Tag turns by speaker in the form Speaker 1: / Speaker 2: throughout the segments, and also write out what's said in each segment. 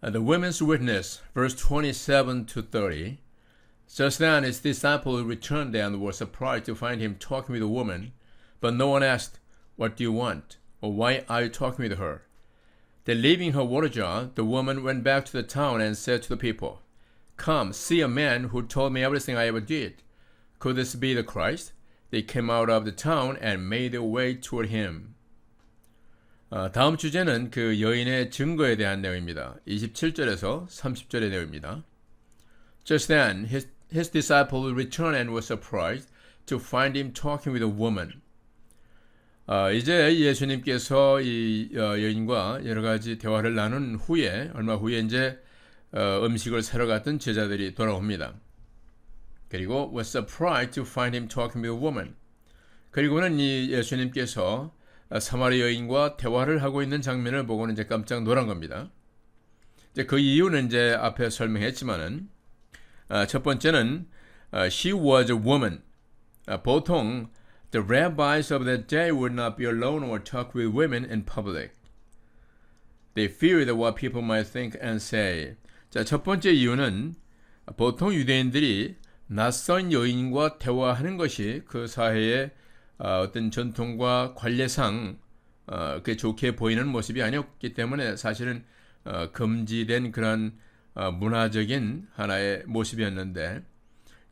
Speaker 1: The women's witness, verse 27 to 30. Just then his disciples returned and were surprised to find him talking with a woman, but no one asked, "What do you want?" or "Why are you talking with her?" Then leaving her water jar, the woman went back to the town and said to the people, "Come, see a man who told me everything I ever did. Could this be the Christ?" They came out of the town and made their way toward him. 다음 주제는 그 여인의 증거에 대한 내용입니다. 27절에서 30절의 내용입니다. Just then his disciples returned and were surprised to find him talking with a woman. 이제 예수님께서 이 여인과 여러 가지 대화를 나눈 후에 얼마 후에 이제 음식을 사러 갔던 제자들이 돌아옵니다. 그리고 was surprised to find him talking with a woman. 그리고는 이 예수님께서 사마리 여인과 대화를 하고 있는 장면을 보고는 이제 깜짝 놀란 겁니다. 이제 그 이유는 이제 앞에 설명했지만은 첫 번째는 she was a woman. 보통 the rabbis of that day would not be alone or talk with women in public. They feared what people might think and say. 자, 첫 번째 이유는 보통 유대인들이 낯선 여인과 대화하는 것이 그 사회의 어떤 전통과 관례상 그게 좋게 보이는 모습이 아니었기 때문에 사실은 금지된 그런 문화적인 하나의 모습이었는데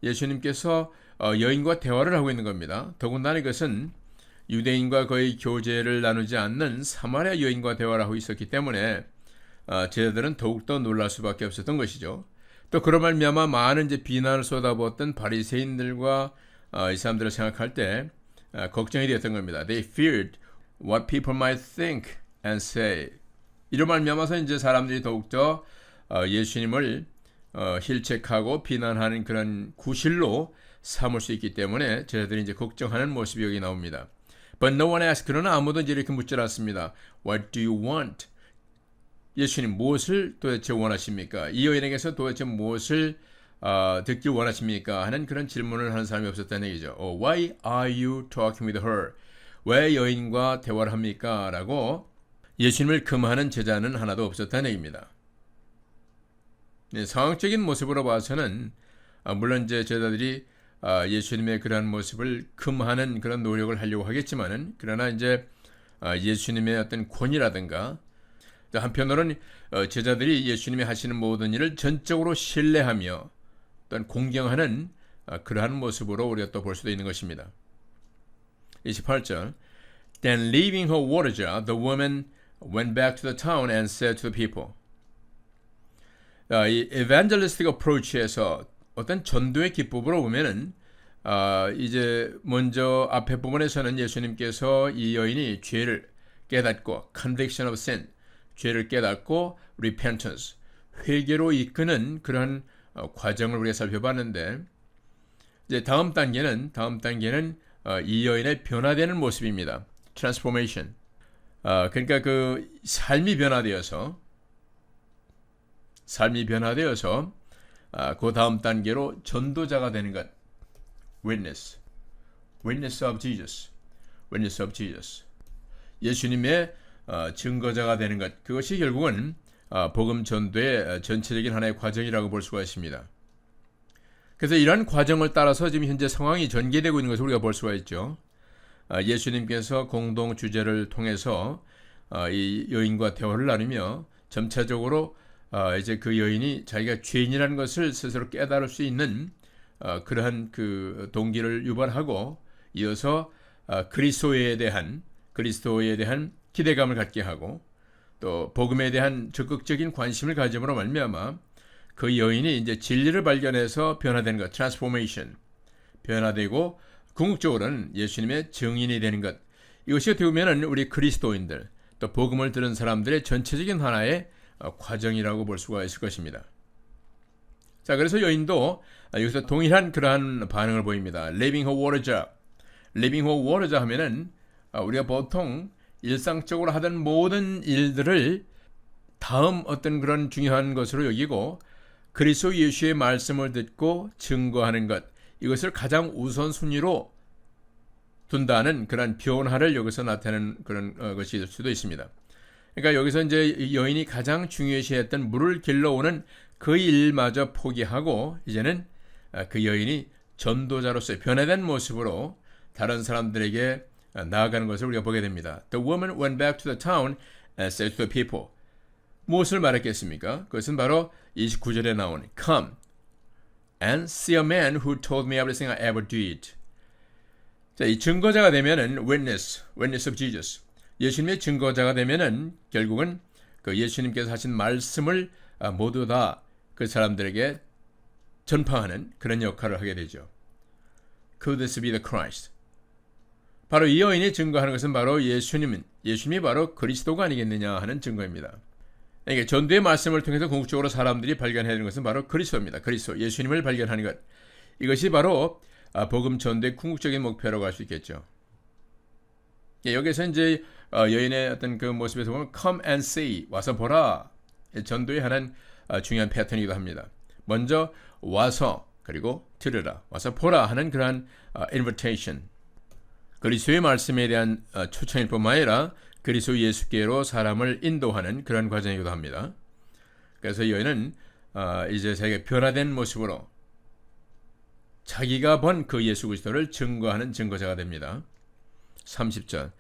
Speaker 1: 예수님께서 여인과 대화를 하고 있는 겁니다. 더군다나 이것은 유대인과 거의 교제를 나누지 않는 사마리아 여인과 대화를 하고 있었기 때문에 제자들은 더욱더 놀랄 수밖에 없었던 것이죠. 또 그런 말미암아 많은 이제 비난을 쏟아부었던 바리새인들과 이 사람들을 생각할 때 걱정이 되었던 겁니다. They feared what people might think and say. 이런 말미암아서 이제 사람들이 더욱더 예수님을 힐책하고 비난하는 그런 구실로 삼을 수 있기 때문에 제자들이 이제 걱정하는 모습이 여기 나옵니다. But no one asked. 그러나 아무도 이제 이렇게 묻지 않습니다. What do you want? 예수님 무엇을 도대체 원하십니까? 이 여인에게서 도대체 무엇을 듣길 원하십니까? 하는 그런 질문을 하는 사람이 없었다는 얘기죠. Why are you talking with her? 왜 여인과 대화를 합니까? 라고 예수님을 금하는 제자는 하나도 없었다는 얘기입니다. 네, 상황적인 모습으로 봐서는 물론 이제 제자들이 예수님의 그러한 모습을 금하는 그런 노력을 하려고 하겠지만은 그러나 이제 예수님의 어떤 권위라든가 한편으로는 제자들이 예수님이 하시는 모든 일을 전적으로 신뢰하며 또한 공경하는 그러한 모습으로 우리가 또 볼 수도 있는 것입니다. 28절 Then leaving her water jar, the woman went back to the town and said to the people. 이 evangelistic approach에서 어떤 전도의 기법으로 보면은 이제 먼저 앞에 부분에서는 예수님께서 이 여인이 죄를 깨닫고 conviction of sin, 죄를 깨닫고 repentance, 회개로 이끄는 그런 과정을 우리가 살펴봤는데 이제 다음 단계는 이 여인의 변화되는 모습입니다. transformation. 그러니까 그 삶이 변화되어서 그 다음 단계로 전도자가 되는 것. witness of Jesus. 예수님의 증거자가 되는 것. 그것이 결국은 복음 전도의 전체적인 하나의 과정이라고 볼 수가 있습니다. 그래서 이러한 과정을 따라서 지금 현재 상황이 전개되고 있는 것을 우리가 볼 수가 있죠. 예수님께서 공동 주제를 통해서 이 여인과 대화를 나누며 점차적으로 이제 그 여인이 자기가 죄인이라는 것을 스스로 깨달을 수 있는 그러한 그 동기를 유발하고 이어서 그리스도에 대한 기대감을 갖게 하고 또 복음에 대한 적극적인 관심을 가짐으로 말미암아 그 여인이 이제 진리를 발견해서 변화되는 것, transformation, 변화되고 궁극적으로는 예수님의 증인이 되는 것. 이것이 어떻게 보면 우리 그리스도인들 또 복음을 들은 사람들의 전체적인 하나의 과정이라고 볼 수가 있을 것입니다. 자, 그래서 여인도 여기서 동일한 그러한 반응을 보입니다. Leaving her water jar 하면은 우리가 보통 일상적으로 하던 모든 일들을 다음 어떤 그런 중요한 것으로 여기고 그리스도 예수의 말씀을 듣고 증거하는 것, 이것을 가장 우선순위로 둔다는 그런 변화를 여기서 나타내는 그런 것이 될 수도 있습니다. 그러니까 여기서 이제 이 여인이 가장 중요시했던 물을 길러오는 그 일마저 포기하고 이제는 그 여인이 전도자로서의 변화된 모습으로 다른 사람들에게 나아가는 것을 우리가 보게 됩니다. The woman went back to the town and said to the people. 무엇을 말했겠습니까? 그것은 바로 29절에 나오는 Come and see a man who told me everything I ever did. 자, 이 증거자가 되면은 witness of Jesus. 예수님의 증거자가 되면은 결국은 그 예수님께서 하신 말씀을 모두 다 그 사람들에게 전파하는 그런 역할을 하게 되죠. Could this be the Christ? 바로 이 여인이 증거하는 것은 바로 예수님이 바로 그리스도가 아니겠느냐 하는 증거입니다. 그러니까 전도의 말씀을 통해서 궁극적으로 사람들이 발견해야 되는 것은 바로 그리스도입니다. 그리스도, 예수님을 발견하는 것. 이것이 바로 복음 전도의 궁극적인 목표라고 할 수 있겠죠. 여기서 이제 여인의 어떤 그 모습에서 보면 come and see, 와서 보라. 전도의 하나는 중요한 패턴이기도 합니다. 먼저 와서 그리고 들으라, 와서 보라 하는 그러한 invitation. 그리스도의 말씀에 대한 초청일 뿐만 아니라 그리스도 예수께로 사람을 인도하는 그런 과정이기도 합니다. 그래서 여인은 이제 자기가 변화된 모습으로 자기가 본 그 예수 그리스도를 증거하는 증거자가 됩니다. 30절.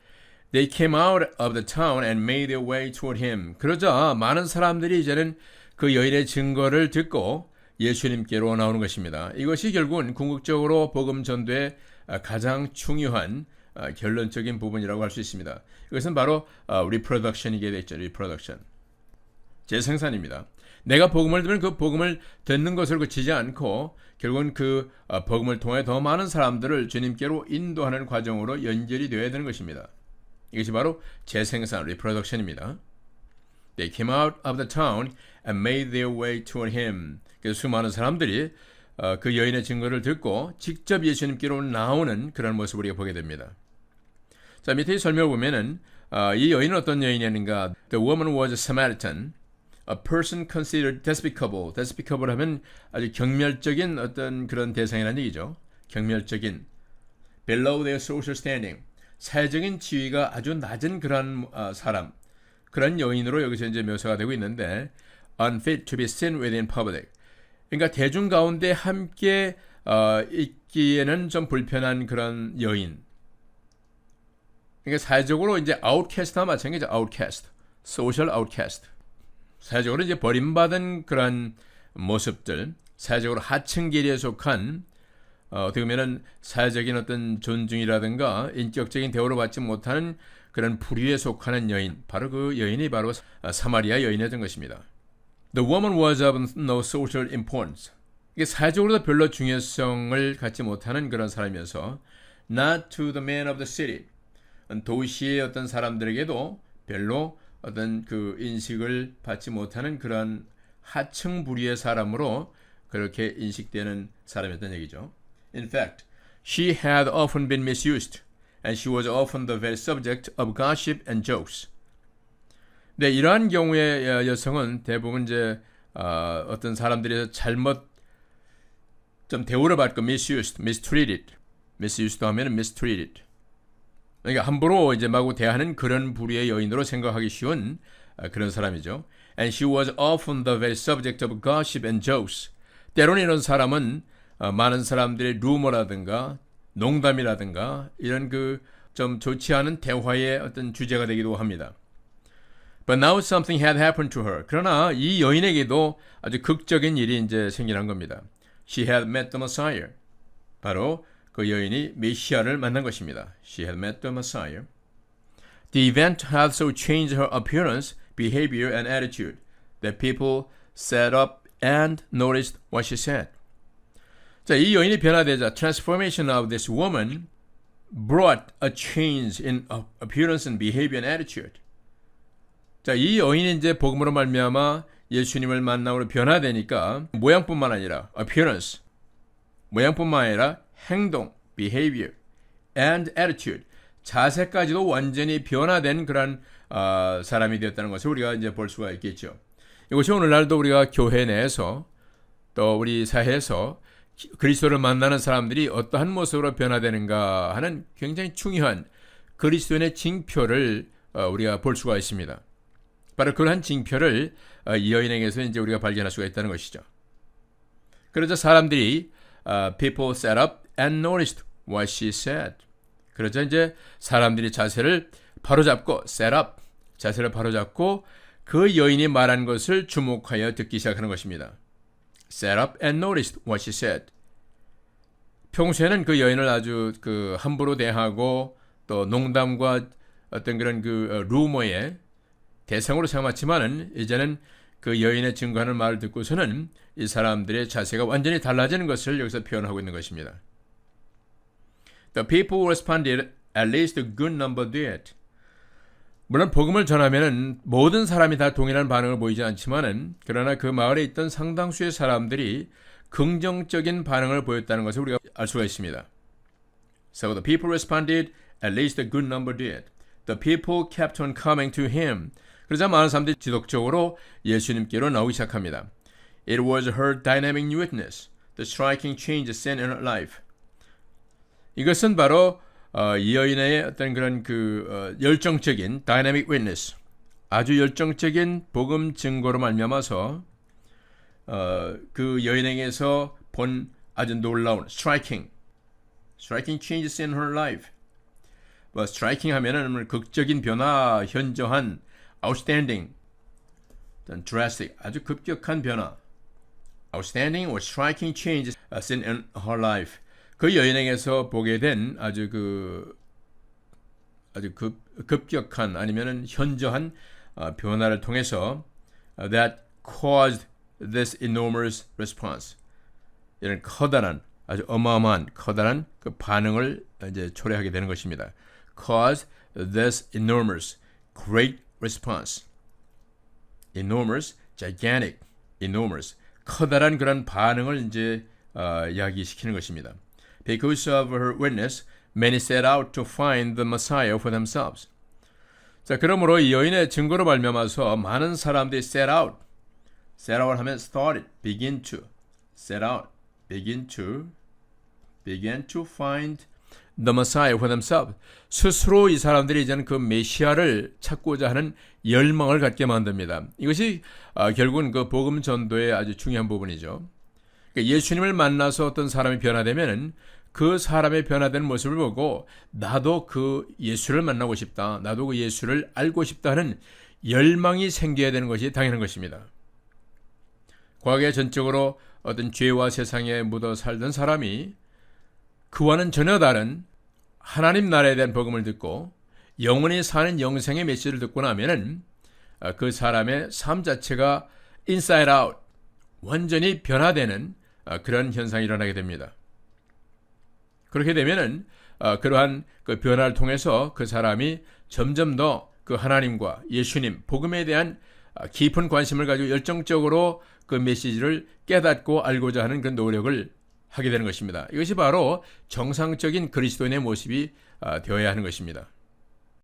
Speaker 1: They came out of the town and made their way toward him. 그러자 많은 사람들이 이제는 그 여인의 증거를 듣고 예수님께로 나오는 것입니다. 이것이 결국은 궁극적으로 복음 전도의 가장 중요한 결론적인 부분이라고 할 수 있습니다. 이것은 바로 reproduction이게 되죠. reproduction. 재생산입니다. 내가 복음을 들으면 그 복음을 듣는 것을 그치지 않고 결국은 그 복음을 통해 더 많은 사람들을 주님께로 인도하는 과정으로 연결이 되어야 되는 것입니다. 이것이 바로 재생산, reproduction입니다. They came out of the town and made their way toward him. 그래서 수많은 사람들이 그 여인의 증거를 듣고 직접 예수님께로 나오는 그런 모습을 우리가 보게 됩니다. 자, 밑에 설명을 보면은 이 여인은 어떤 여인이었는가? The woman was a Samaritan, a person considered despicable. despicable 하면 아주 경멸적인 어떤 그런 대상이라는 얘기죠. 경멸적인, below their social standing, 사회적인 지위가 아주 낮은 그런 사람, 그런 여인으로 여기서 이제 묘사가 되고 있는데, unfit to be seen within public. 그러니까 대중 가운데 함께 있기에는 좀 불편한 그런 여인. 그러니까 사회적으로 이제 outcast와 마찬가지죠. outcast, social outcast. 사회적으로 이제 버림받은 그런 모습들, 사회적으로 하층 계리에 속한 어떻게 보면은 사회적인 어떤 존중이라든가 인격적인 대우를 받지 못하는 그런 부류에 속하는 여인, 바로 그 여인이 바로 사마리아 여인이었던 것입니다. The woman was of no social importance. 이게 사회적으로도 별로 중요성을 갖지 못하는 그런 사람이어서 not to the men of the city. 도시의 어떤 사람들에게도 별로 어떤 그 인식을 받지 못하는 그런 하층 부류의 사람으로 그렇게 인식되는 사람이었던 얘기죠. In fact, she had often been misused, and she was often the very subject of gossip and jokes. 네, 이러한 경우의 여성은 대부분 이제 어떤 사람들이 잘못 좀 대우를 받고 misused, mistreated, misused 하면 mistreated. 그러니까 함부로 이제 마구 대하는 그런 부류의 여인으로 생각하기 쉬운 그런 사람이죠. And she was often the very subject of gossip and jokes. 때로는 이런 사람은 많은 사람들의 루머라든가 농담이라든가 이런 그 좀 좋지 않은 대화의 어떤 주제가 되기도 합니다. But now something had happened to her. 그러나 이 여인에게도 아주 극적인 일이 이제 생기는 겁니다. She had met the Messiah. 바로 그 여인이 메시아를 만난 것입니다. She had met the Messiah. The event had so changed her appearance, behavior, and attitude that people sat up and noticed what she said. 자, 이 여인이 변화되자 transformation of this woman brought a change in appearance and behavior and attitude. 자, 이 여인이 이제 복음으로 말미암아 예수님을 만남으로 변화되니까 모양뿐만 아니라 appearance, 모양뿐만 아니라 행동, behavior, and attitude, 자세까지도 완전히 변화된 그런 사람이 되었다는 것을 우리가 이제 볼 수가 있겠죠. 이것이 오늘날도 우리가 교회 내에서 또 우리 사회에서 그리스도를 만나는 사람들이 어떠한 모습으로 변화되는가 하는 굉장히 중요한 그리스도인의 징표를 우리가 볼 수가 있습니다. 바로 그러한 징표를 이 여인에게서 이제 우리가 발견할 수가 있다는 것이죠. 그러자 사람들이 people sat up and noticed what she said. 그러자 이제 사람들이 자세를 바로잡고 sat up, 자세를 바로잡고 그 여인이 말한 것을 주목하여 듣기 시작하는 것입니다. sat up and noticed what she said. 평소에는 그 여인을 아주 함부로 대하고 또 농담과 어떤 그런 루머의 대상으로 삼았지만은 이제는 그 여인의 증거하는 말을 듣고서는 이 사람들의 자세가 완전히 달라지는 것을 여기서 표현하고 있는 것입니다. The people responded, at least a good number did. 물론 복음을 전하면은 모든 사람이 다 동일한 반응을 보이지 않지만은 그러나 그 마을에 있던 상당수의 사람들이 긍정적인 반응을 보였다는 것을 우리가 알 수가 있습니다. So the people responded, at least a good number did. The people kept on coming to him. 그러자 많은 사람들이 지속적으로 예수님께로 나오기 시작합니다. It was her dynamic witness, the striking change seen in her life. 이것은 바로 이 여인의 어떤 그런 열정적인 dynamic witness, 아주 열정적인 복음 증거로 말미암아서 그 여인에게서 본 아주 놀라운 striking changes in her life. 뭐 striking 하면은 극적인 변화, 현저한, outstanding, drastic, 아주 급격한 변화. outstanding or striking changes seen in her life. 그 여인에게서 보게 된 아주 급격한 아니면은 현저한 변화를 통해서 that caused this enormous response. 이런 커다란 아주 어마어마한 커다란 그 반응을 이제 초래하게 되는 것입니다. Caused this enormous, great response. Enormous, gigantic, enormous. 커다란 그런 반응을 이제 이야기시키는 것입니다. Because of her witness, many set out to find the Messiah for themselves. 자, 그러므로 이 여인의 증거로 말미암아서 많은 사람들이 set out 하면 started, begin to, set out, began to find the Messiah for themselves. 스스로 이 사람들이 이제는 그 메시아를 찾고자 하는 열망을 갖게 만듭니다. 이것이 결국은 그 복음 전도의 아주 중요한 부분이죠. 그러니까 예수님을 만나서 어떤 사람이 변화되면은 그 사람의 변화된 모습을 보고 나도 그 예수를 만나고 싶다, 나도 그 예수를 알고 싶다 하는 열망이 생겨야 되는 것이 당연한 것입니다. 과거에 전적으로 어떤 죄와 세상에 묻어 살던 사람이 그와는 전혀 다른 하나님 나라에 대한 복음을 듣고 영원히 사는 영생의 메시지를 듣고 나면은 그 사람의 삶 자체가 inside out, 완전히 변화되는 그런 현상이 일어나게 됩니다. 그렇게 되면은 그러한 그 변화를 통해서 그 사람이 점점 더 그 하나님과 예수님, 복음에 대한 깊은 관심을 가지고 열정적으로 그 메시지를 깨닫고 알고자 하는 그런 노력을 하게 되는 것입니다. 이것이 바로 정상적인 그리스도인의 모습이 되어야 하는 것입니다.